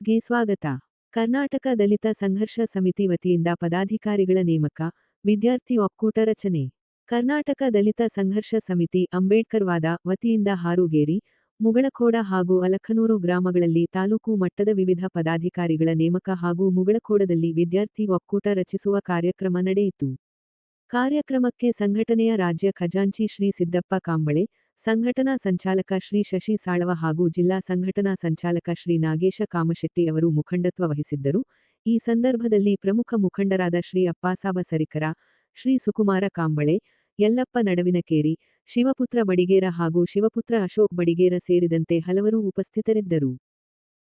ನ್ಯೂಸ್ಗೆ ಸ್ವಾಗತ. ಕರ್ನಾಟಕ ದಲಿತ ಸಂಘರ್ಷ ಸಮಿತಿ ವತಿಯಿಂದ ಪದಾಧಿಕಾರಿಗಳ ನೇಮಕ, ವಿದ್ಯಾರ್ಥಿ ಒಕ್ಕೂಟ ರಚನೆ. ಕರ್ನಾಟಕ ದಲಿತ ಸಂಘರ್ಷ ಸಮಿತಿ ಅಂಬೇಡ್ಕರ್ವಾದ ವತಿಯಿಂದ ಹಾರುಗೇರಿ, ಮುಗಳಖೋಡ ಹಾಗೂ ಅಲಖನೂರು ಗ್ರಾಮಗಳಲ್ಲಿ ತಾಲೂಕು ಮಟ್ಟದ ವಿವಿಧ ಪದಾಧಿಕಾರಿಗಳ ನೇಮಕ ಹಾಗೂ ಮುಗಳಖೋಡದಲ್ಲಿ ವಿದ್ಯಾರ್ಥಿ ಒಕ್ಕೂಟ ರಚಿಸುವ ಕಾರ್ಯಕ್ರಮ ನಡೆಯಿತು. ಕಾರ್ಯಕ್ರಮಕ್ಕೆ ಸಂಘಟನೆಯ ರಾಜ್ಯ ಖಜಾಂಚಿ ಶ್ರೀ ಸಿದ್ದಪ್ಪ ಕಾಂಬಳೆ, ಸಂಘಟನಾ ಸಂಚಾಲಕ ಶ್ರೀ ಶಶಿ ಸಾಳವ ಹಾಗೂ ಜಿಲ್ಲಾ ಸಂಘಟನಾ ಸಂಚಾಲಕ ಶ್ರೀ ನಾಗೇಶ ಕಾಮಶೆಟ್ಟಿ ಅವರು ಮುಖಂಡತ್ವ ವಹಿಸಿದ್ದರು. ಈ ಸಂದರ್ಭದಲ್ಲಿ ಪ್ರಮುಖ ಮುಖಂಡರಾದ ಶ್ರೀ ಅಪ್ಪಾಸಾಬ ಸರಿಕರ, ಶ್ರೀ ಸುಕುಮಾರ ಕಾಂಬಳೆ, ಯಲ್ಲಪ್ಪ ನಡವಿನಕೇರಿ, ಶಿವಪುತ್ರ ಬಡಿಗೇರ ಹಾಗೂ ಶಿವಪುತ್ರ ಅಶೋಕ್ ಬಡಿಗೇರ ಸೇರಿದಂತೆ ಹಲವರು ಉಪಸ್ಥಿತರಿದ್ದರು.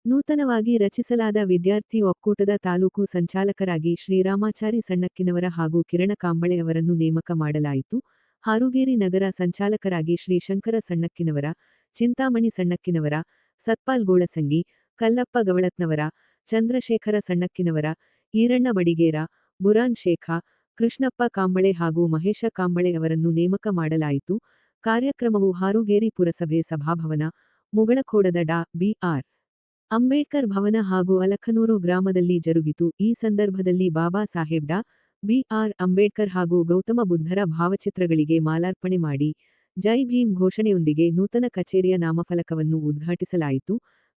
ನೂತನವಾಗಿ ರಚಿಸಲಾದ ವಿದ್ಯಾರ್ಥಿ ಒಕ್ಕೂಟದ ತಾಲೂಕು ಸಂಚಾಲಕರಾಗಿ ಶ್ರೀರಾಮಾಚಾರಿ ಸಣ್ಣಕ್ಕಿನವರ ಹಾಗೂ ಕಿರಣ ಕಾಂಬಳೆ ಅವರನ್ನು ನೇಮಕ ಮಾಡಲಾಯಿತು. ಹಾರುಗೇರಿ ನಗರ ಸಂಚಾಲಕರಾಗಿ ಶ್ರೀ ಶಂಕರ ಸಣ್ಣಕ್ಕಿನವರ, ಚಿಂತಾಮಣಿ ಸಣ್ಣಕ್ಕಿನವರ, ಸತ್ಪಾಲ್ ಗೋಳಸಂಗಿ, ಕಲ್ಲಪ್ಪ ಗವಳತ್ನವರ, ಚಂದ್ರಶೇಖರ ಸಣ್ಣಕ್ಕಿನವರ, ಈರಣ್ಣ ಬಡಿಗೇರ, ಬುರಾನ್ ಶೇಖ, ಕೃಷ್ಣಪ್ಪ ಕಾಂಬಳೆ ಹಾಗೂ ಮಹೇಶ ಕಾಂಬಳೆ ಅವರನ್ನು ನೇಮಕ ಮಾಡಲಾಯಿತು. ಕಾರ್ಯಕ್ರಮವು ಹಾರುಗೇರಿ ಪುರಸಭೆ ಸಭಾಭವನ, ಮುಗಳಖೋಡದ ಡಾ. ಬಿ.ಆರ್. ಅಂಬೇಡ್ಕರ್ ಭವನ ಹಾಗೂ ಅಲಖನೂರು ಗ್ರಾಮದಲ್ಲಿ ಜರುಗಿತು. ಈ ಸಂದರ್ಭದಲ್ಲಿ ಬಾಬಾ ಸಾಹೇಬ್ ಡಾ. ಬಿ.ಆರ್. ಅಂಬೇಡ್ಕರ್ ಹಾಗೂ ಗೌತಮ ಬುದ್ಧರ ಭಾವಚಿತ್ರಗಳಿಗೆ ಮಾಲಾರ್ಪಣೆ ಮಾಡಿ, ಜೈ ಭೀಮ್ ಘೋಷಣೆಯೊಂದಿಗೆ ನೂತನ ಕಚೇರಿಯ ನಾಮಫಲಕವನ್ನು ಉದ್ಘಾಟಿಸಲಾಯಿತು.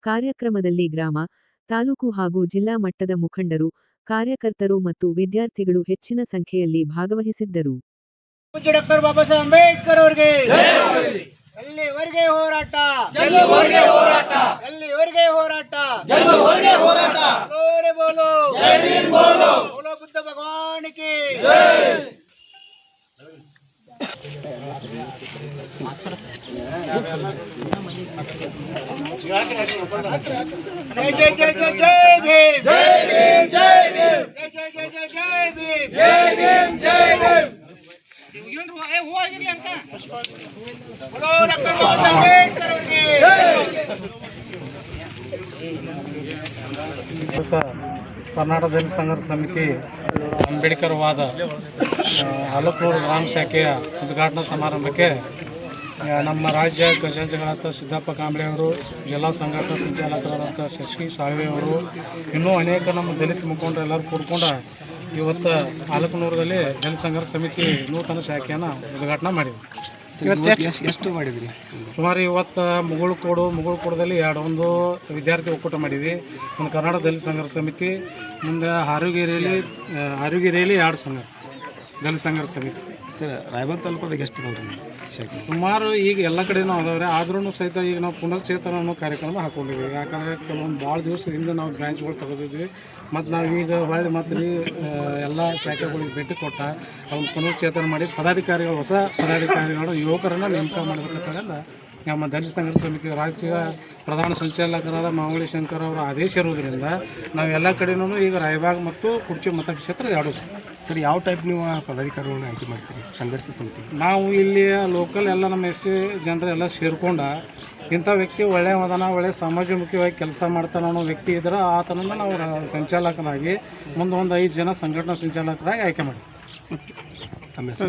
ಕಾರ್ಯಕ್ರಮದಲ್ಲಿ ಗ್ರಾಮ, ತಾಲೂಕು ಹಾಗೂ ಜಿಲ್ಲಾ ಮಟ್ಟದ ಮುಖಂಡರು, ಕಾರ್ಯಕರ್ತರು ಮತ್ತು ವಿದ್ಯಾರ್ಥಿಗಳು ಹೆಚ್ಚಿನ ಸಂಖ್ಯೆಯಲ್ಲಿ ಭಾಗವಹಿಸಿದ್ದರು. ಡಾಕ್ಟರ್ ಬಾಬಾ ಸಾಹೇಬ್ ಅಂಬೇಡ್ಕರ್ ಅವರಿಗೆ ಎಲ್ಲಿವರೆಗೆ ಹೋರಾಟ, ಎಲ್ಲಿವರೆಗೆ ಹೋರಾಟ, ಎಲ್ಲಿವರೆಗೆ ಹೋರಾಟ, ಎಲ್ಲಿವರೆಗೆ ಹೋರಾಟ. ಬೋಲೋ ಬೋಲೋ ಜೈ ಭೀಮ್ ಬೋಲೋ, ಬೋಲೋ ಬುದ್ಧ ಭಗವಾನ್ ಕಿ ಜೈ. ಜೈ ಜೈ ಜೈ ಜೈ ಭೀಮ್, ಜೈ ಭೀಮ್ ಜೈ ಭೀಮ್, ಜೈ ಜೈ ಜೈ ಜೈ ಜೈ ಭೀಮ್, ಜೈ ಭೀಮ್ ಜೈ ಭೀಮ್. ಕರ್ನಾಟಕ ದಲಿತ ಸಂಘರ್ಷ ಸಮಿತಿ ಅಂಬೇಡ್ಕರ್ ವಾದ ಅಲಖನೂರು ಗ್ರಾಮ ಶಾಖೆಯ ಉದ್ಘಾಟನಾ ಸಮಾರಂಭಕ್ಕೆ ನಮ್ಮ ರಾಜ್ಯ ಖಜಾಂಚಿಗಳಾದ ಸಿದ್ದಪ್ಪ ಕಾಂಬಳೆ ಅವರು, ಜಿಲ್ಲಾ ಸಂಘಟನಾ ಸಂಚಾಲಕರಾದಂಥ ಶಶಿ ಸಾಳ್ವೆ ಅವರು, ಇನ್ನೂ ಅನೇಕ ನಮ್ಮ ದಲಿತ ಮುಖಂಡರು ಎಲ್ಲರೂ ಕೂಡ್ಕೊಂಡು ಇವತ್ತು ಅಲಖನೂರದಲ್ಲಿ ದಲಿತ ಸಂಘರ್ಷ ಸಮಿತಿ ನೂತನ ಶಾಖೆಯನ್ನು ಉದ್ಘಾಟನೆ ಮಾಡಿದ್ವಿ. ಎಷ್ಟು ಮಾಡಿದ್ರಿ? ಸುಮಾರು ಇವತ್ತು ಮುಗಳಖೋಡದಲ್ಲಿ ಒಂದು ವಿದ್ಯಾರ್ಥಿ ಒಕ್ಕೂಟ ಮಾಡಿದ್ವಿ, ಒಂದು ಕರ್ನಾಟಕ ದಲಿತ ಸಂಘರ್ಷ ಸಮಿತಿ, ಮುಂದೆ ಹಾರುಗೇರಿಯಲ್ಲಿ 2 ಸಂಘ ದಲಿತ ಸಂಘರ್ಷ ಸಮಿತಿ. ಸರ್, ರಾಯಬಾಗ್ ತಾಲೂಕದಾಗ ಎಷ್ಟು ಇದಾವ್ರಿ ಶಾಖೆ? ಸುಮಾರು ಈಗ ಎಲ್ಲ ಕಡೆನೂ ಅದಾವ್ರೆ, ಆದ್ರೂ ಸಹಿತ ಈಗ ನಾವು ಪುನಶ್ಚೇತನ ಅನ್ನೋ ಕಾರ್ಯಕ್ರಮ ಹಾಕೊಂಡಿದ್ವಿ. ಯಾಕಂದರೆ ಕೆಲವೊಂದು ಭಾಳ ದಿವಸದಿಂದ ನಾವು ಬ್ರಾಂಚ್ಗಳು ತೆಗೆದಿದ್ವಿ. ಮತ್ತು ನಾವು ಈಗ ಹೊಳ್ಳಿ ಮತ್ತು ಎಲ್ಲ ಶಾಖೆಗಳಿಗೆ ಭೇಟಿ ಕೊಟ್ಟ ಅವ್ನ ಪುನಶ್ಚೇತನ ಮಾಡಿ ಹೊಸ ಪದಾಧಿಕಾರಿಗಳು ಯುವಕರನ್ನು ನೇಮಕ ಮಾಡಬೇಕಂತಂದ್ರೆ ನಮ್ಮ ದಲಿತ ಸಂಘರ್ಷ ಸಮಿತಿ ರಾಜ್ಯ ಪ್ರಧಾನ ಸಂಚಾಲಕರಾದ ಮಾವಳಿ ಶಂಕರ್ ಅವರ ಆದೇಶ ಇರೋದ್ರಿಂದ ನಾವು ಎಲ್ಲ ಕಡೆನೂ ಈಗ ರಾಯಬಾಗ್ ಮತ್ತು ಕುರ್ಚಿ ಮತಕ್ಷೇತ್ರ 2. ಸರ್, ಯಾವ ಟೈಪ್ ನೀವು ಪದಾಧಿಕಾರಿಗಳನ್ನ ಆಯ್ಕೆ ಮಾಡ್ತೀರಿ ಸಂಘರ್ಷ ಸಮಿತಿ? ನಾವು ಇಲ್ಲಿ ಲೋಕಲ್ ಎಲ್ಲ ನಮ್ಮ ಎಸ್.ಸಿ ಜನರೆಲ್ಲ ಸೇರ್ಕೊಂಡು ಇಂಥ ವ್ಯಕ್ತಿ ಒಳ್ಳೆಯ ಸಮಾಜಮುಖಿಯಾಗಿ ಕೆಲಸ ಮಾಡ್ತಾನೆ ಅನ್ನೋ ವ್ಯಕ್ತಿ ಇದ್ರೆ ಆತನನ್ನು ನಾವು ಸಂಚಾಲಕನಾಗಿ ಮುಂದೆ ಒಂದು 5 ಜನ ಸಂಘಟನಾ ಸಂಚಾಲಕರಾಗಿ ಆಯ್ಕೆ ಮಾಡಿ.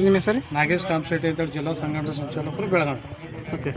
ನಿಮ್ಮ ಹೆಸರು? ನಾಗೇಶ್ ಕಾಮಶೆಟ್ಟಿ ಅಂತೇಳಿ ಜಿಲ್ಲಾ ಸಂಘಟನಾ ಸಂಚಾಲಕರು, ಬೆಳಗಾವಿ. ಓಕೆ.